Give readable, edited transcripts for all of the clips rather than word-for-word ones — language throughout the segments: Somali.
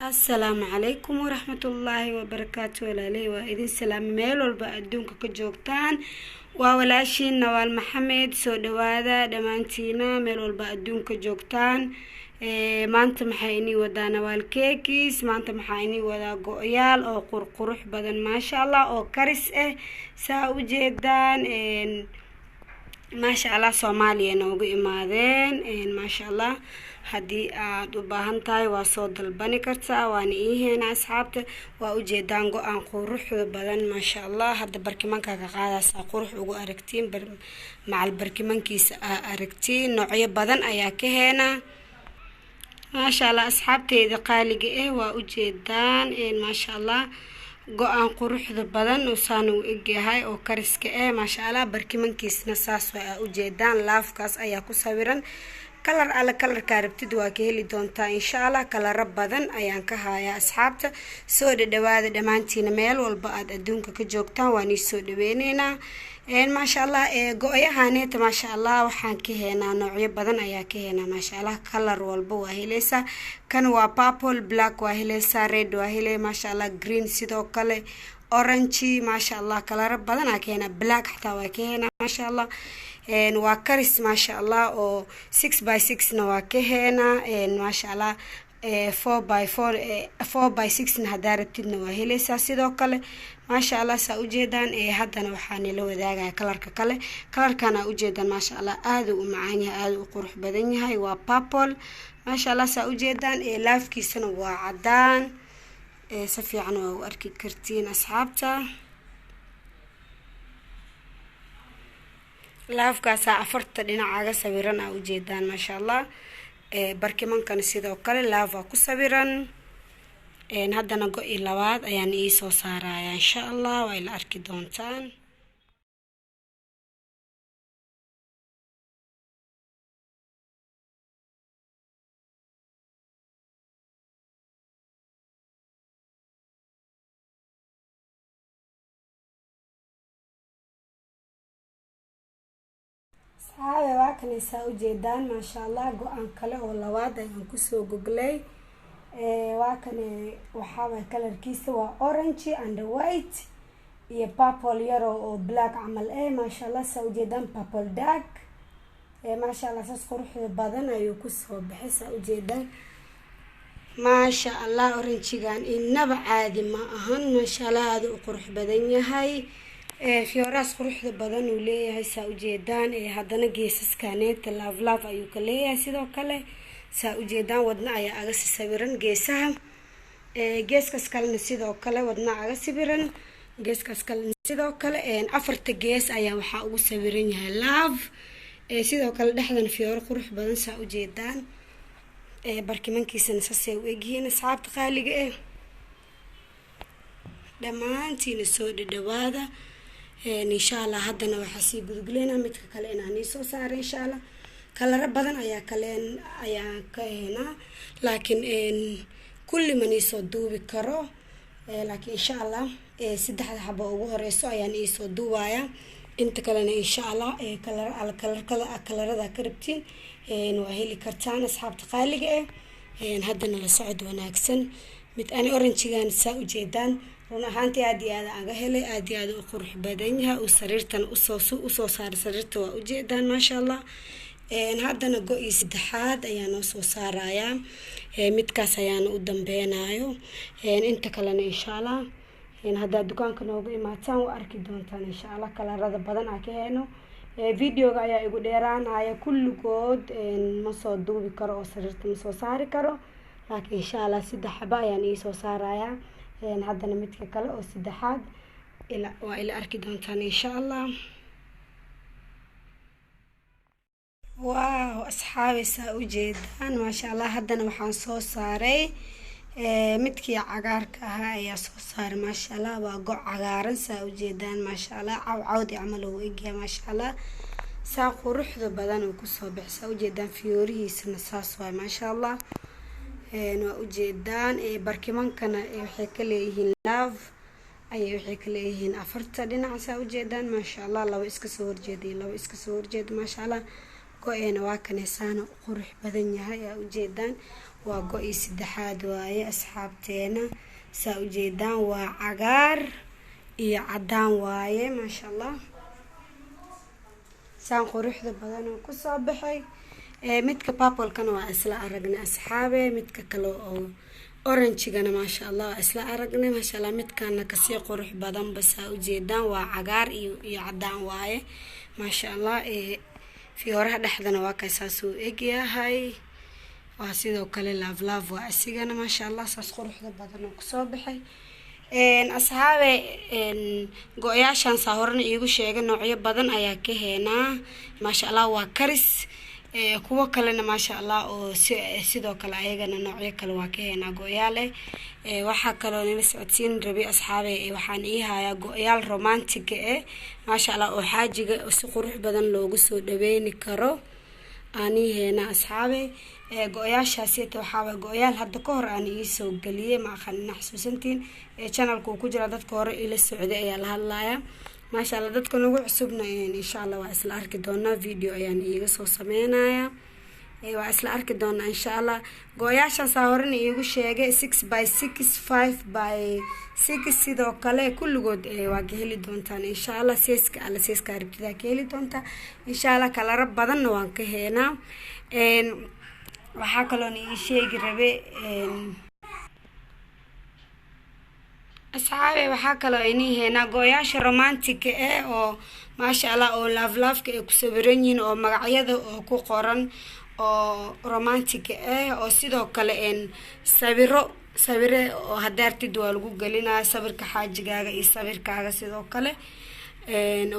السلام عليكم ورحمة الله وبركاته. walaaley waa idin salaam meel walba adduunka ka joogtaan. waa walaashiin Nawaal Maxamed. soo dhawaada dhamaantiina meel walba adduunka joogtaan. maanta maxay inii wadaa Nawaal Cakes. maanta maxay inii wadaa go'yaal oo qurqurux badan maasha Allah oo karis ah saa u jeedaan. maasha Allah Soomaaliya noogu imaadeen maasha Allah. haddii aad u baahan tahay waa soo dalbani kartaa waana iiheena asxaabta. waa u jeedaan go-aan quruxda badan maasha Allah. hadda barkimanka ka qaadaysa qurux ugu aragtiin macal barkimankiisa aragtiin noocyo badan ayaa ka heena maasha Allah. asxaabteeda qaaliga ah waa u jeedaan maasha Allah go-aan quruxda badan oo saan u egyahay oo kariska ah maasha Allah. barkimankiisna saas waa u jeedaan laafkaas ayaa ku sawiran kalar ala kalarka rabtid waa ka heli doontaa insha Allah. kalar badan ayaan ka hayaa asxaabta. soo dhawaada dhamaantiina meel walba aad adduunka ka joogtaan waan soo dhaweyneynaa maasha Allah. go-yahaneeta maasha Allah waxaan ka heenaa noocyo badan ayaa ka heenaa maasha Allah. kalar walba waa helaysaa. kan waa purple, black waa helaysaa, red waa helay maasha Allah, green sidoo kale, orange maasha Allah. kalar badan aa ka heenaa, black xataa waa ka heenaa maasha Allah. waa karis maasha Allah oo 6x6 na waa ka heena maasha Allah. 4x6 na hadaa rabtidna waa helaysaa sidoo kale maasha Allah. saa u jeedaan haddana waxaan la wadaagaya kalarka kale. kalarkana u jeedaan maasha Allah aad u macaan yahay, aad u qurux badan yahay. waa purple maasha Allah. saa u jeedaan laafkiisana waa cadaan si fiican waa u arki kartiin asxaabta. laafkaasa afarta dhinacaga sawiran aa u jeedaan maasha Allah. barkimankana sidoo kale laafa ku sawiran. haddana go-i labaad ayaan ii soo saaraya insha Allah. waa ila arki doontaan. waa kanaysaa u jeedaan maasha Allah. go-aan kale oo labaad ayaan kusoo goglay. waa kane waxaa kalarkiisa waa orange and white iyo purple yaro oo black camal maasha Allah. saa u jeedaan purple dark maasha Allah. saas quruxda badan ayuu kusoo baxay saa u jeedaan maasha Allah. oranjigan inaba caadi ma ahan maasha Allah. aad u qurux badan yahay. fiyooraas quruxda badan uu leeyahay saa u jeedaan. haddana geesaskaneeta laaf ayuu ka leeyahay sidoo kale saa u jeedaan. wadna ayaa aga sawiran geesaha. geeskaas kalena sidoo kale wadna aga sawiran. geeskaas kalena sidoo kale afarta gees ayaa waxaa ugu sawiran yahay laaf. sidoo kale dhexdan fiyooro qurux badan saa u jeedaan. barkimankiisana saasay u egyihiin asxaabta qaaliga ah. dhammaantiina soo dhawaada insha Allah. haddana waxaa sii gudugleynaa midka kale inaan soo saaray insha Allah. kalaro badan ayaa ka heenaa laakiin kulli ma soo duubi karo laakiin insha Allah saddexda xabo ugu horeyso ayaan soo duubaya. inta kalena insha Allah kalarada ka rabtiin waa heli kartaan asxaabta qaaliga ah. haddana la socod wanaagsan. mid ani oranjigan saa u jeedaan run ahaantii aad iyo aad aga helay, aad iyo aad u qurux badan yahay. uu sariirtan usoo saaray sariirta waa u jeedaan maasha Allah. haddana go-i saddexaad ayaa noo soo saarayaa. midkaas ayaana u dambeynayo. inta kalena insha Allah haddaad dukaanka noogu imaataan waa arki doontaan insha Allah. kalarada badan aa ka heeno. videoga ayaa igu dheeraanaya kulligood ma soo duubi karo oo sariirta ma soo saari karo laakiin insha Allah 3 xabo ayaan soo saarayaa. haddana midka kale oo saddexaad waa ila arki doontaan insha Allah. waaw asxaabi saa u jeedaan maasha Allah. haddana waxaan soo saaray midkii cagaarka ahaa ayaa soo saaray maasha Allah. waa go' cagaaran saa u jeedaan maasha Allah. cawdi camal uu egyahay maasha Allah. saa quruxda badan uu kusoo baxay saa u jeedaan. fiyoorihiisana saas waay maasha Allah. waa u jeedaan barkimankana waxay ka leeyihiin laaf waxay ka leeyihiin afarta dhinac saa u jeedaan maasha Allah. laba iska soo horjeeda maasha Allah. go-eena waa kaneysaan qurux badan yahay aa u jeedaan. waa go-ii saddexaad waaye asxaabteena saa ujeedaan waa cagaar iyo cadaan waaye maasha allah saan quruxda badan oo kusoo baxay midka purple-kana waa isla aragnay asxaabe midka kale oo orange-gana maasha allah waa isla aragnay maasha allah midkana kasii qurux badan basaa ujeedaan waa cagaar iyo cadaan waaye maasha allah fiyooraha dhexdana waa kaysaasuu egyahay waa sidoo kale love waa asigana maasha allah saas quruxda badan oo kusoo baxay asxaabe go-yaashan saa horena iigu sheegay noocyo badan ayaa ka heenaa maasha allah waa karis kuwo kalena maasha allah oo sidoo kale ayagana noocyo kale waa ka heenaa go-yaale waxaa kaloo nila socodsiin rabi asxaabe waxaan ii hayaa go-yaal romantiga maasha allah oo xaajiga si qurux badan loogu soo dhaweyni karo aanii heenaa asxaabe go-yaashaasita waxaaba go-yaal hadda ka hor aan iisoo geliyey ma aqaanina xasuusantiin channelka uu ku jira dadka hore ila socday ayaa la hadlayaa maasha allah dadka nagu cusubna insha allah waa isla arki doonaa video ayaan iiga soo sameynayaa waa isla arki doonaa insha allah go-yaashaas horena iigu sheegay 6x6 5x6 sidoo kale kulligood waa ka heli doontaan insha allah seeska aragtida ka heli doontaa insha allah kalaro badanna waan ka heenaa waxaa kaloona ii sheegi rabe asxaabe waxaa kaloo inii heenaa go-yaasha romantica oo maasha allah oo laaflaafka ay ku sawiran yihiin oo magacyada oo ku qoran oo romantica oo sidoo kale sawire oo hadaartid waa lagu gelinaya sawirka xaajigaaga iyo sawirkaaga sidoo kale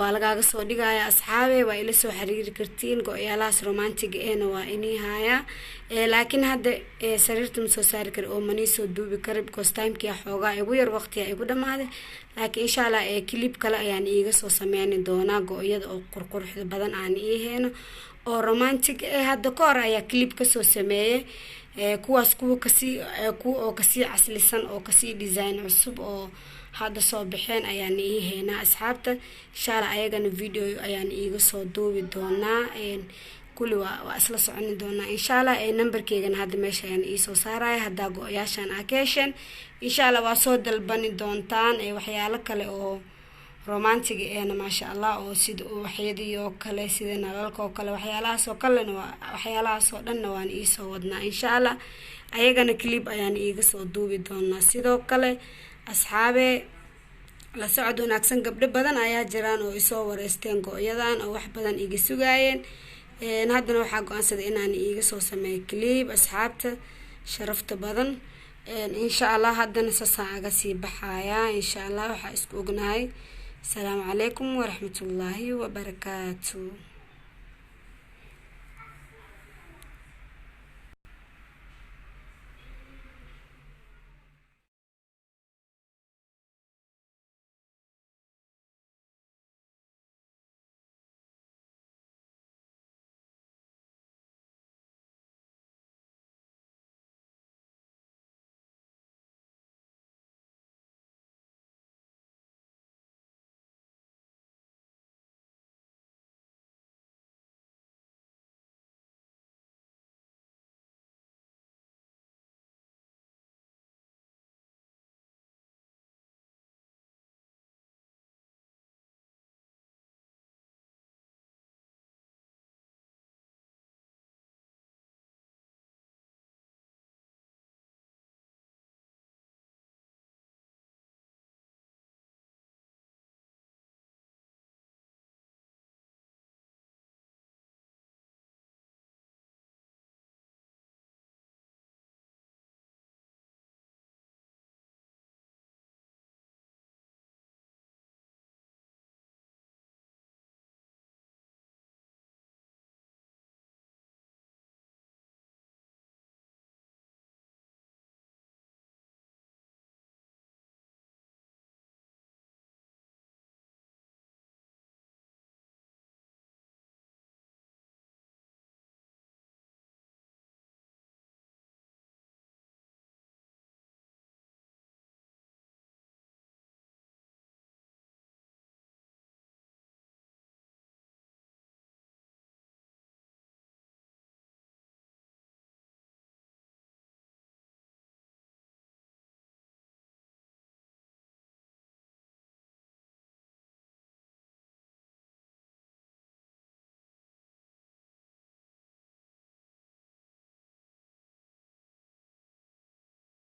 waa lagaaga soo dhigaya asxaabe waa ila soo xiriiri kartiin go-yaalahaas romantiga waa inii haya laakiin hadda sariirta ma soo saari kara oo manii soo duubi kara because timekii xoogaa igu yar waqtiga igu dhamaaday laakiin insha allah clip kale ayaan iiga soo sameyni doonaa go-yada oo qurquruxda badan aan ii heeno oo romantic hadda ka hor ayaa clip kasoo sameeyey kuwaas kuwa kasii caslisan oo kasii design cusub oo hadda soo baxeen ayaan ii heenaa asxaabta insha allah ayagana video ayaan iiga soo duubi doonaa kulli waa isla soconi doonaa insha allah numberkeygana hadda meesha ayaan iisoo saaraya haddaa go-yaashan aa ka hesheen insha allah waa soo dalbani doontaan waxyaalo kale oo romantiga maasha allah oo sida ubaxyadii oo kale sida nalalka oo kale waxyaalahaas oo kalena waxyaalahaas oo dhanna waan iisoo wadnaa insha allah ayagana clip ayaan iiga soo duubi doonaa sidoo kale asxaabe la socod wanaagsan gabdho badan ayaa jiraan oo isoo wareysteen go-yadan oo wax badan iga sugaayeen haddana waxaa go-aansaday inaan iiga soo sameeyo clip asxaabta sharafta badan insha allah haddana saasaan aga sii baxayaa insha allah waxaa isku ognahay asalaamu calaykum waraxmatullaahi wabarakaatu